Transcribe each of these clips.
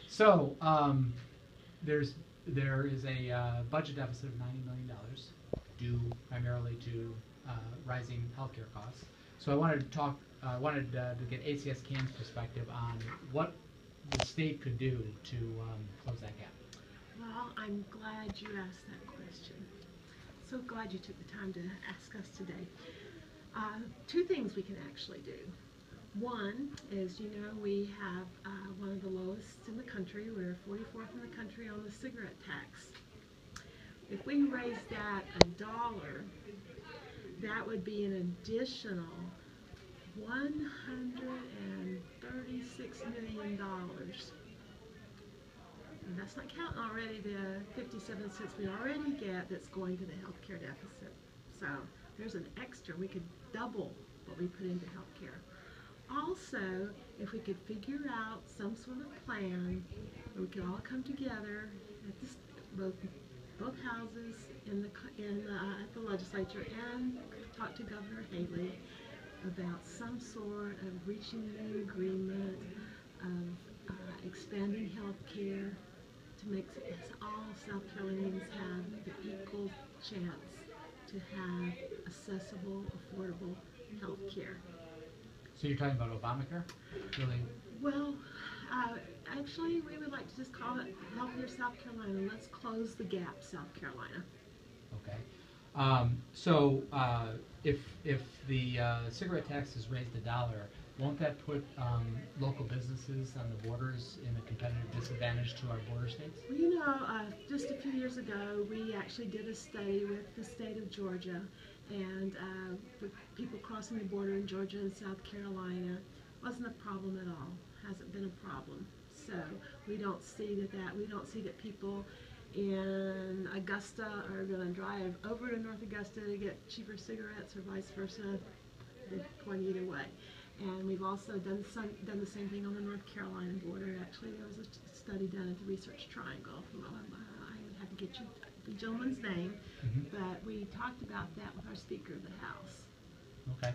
So there is a budget deficit of $90 million due primarily to rising healthcare costs. So I wanted to get ACS-CAN's perspective on what the state could do to close that gap. Well, I'm glad you asked that question. So glad you took the time to ask us today. Two things we can actually do. One is, we have one of the lowest in the country. We're 44th in the country on the cigarette tax. If we raise that $1, that would be an additional $136 million. And that's not counting already the 57 cents we already get that's going to the healthcare deficit. So there's an extra. We could double what we put into healthcare. Also, if we could figure out some sort of plan where we could all come together at both houses at the legislature and talk to Governor Haley about some sort of reaching an agreement of expanding health care to make all South Carolinians have the equal chance to have accessible, affordable health care. So you're talking about Obamacare? Really? Well, actually, we would like to just call it Healthier South Carolina. Let's close the gap, South Carolina. Okay. If the cigarette tax is raised $1, won't that put local businesses on the borders in a competitive disadvantage to our border states? Well, just a few years ago, we actually did a study with the state of Georgia, and with people crossing the border in Georgia and South Carolina, wasn't a problem at all. Hasn't been a problem. So we don't see that people in Augusta are going to drive over to North Augusta to get cheaper cigarettes or vice versa. They're going either way. And we've also done the same thing on the North Carolina border. Actually, there was a study done at the Research Triangle. I would have to get you the gentleman's name, but we talked about that with our Speaker of the House. Okay.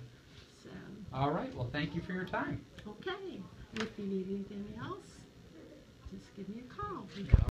So. All right. Well, thank you for your time. Okay. If you need anything else, just give me a call.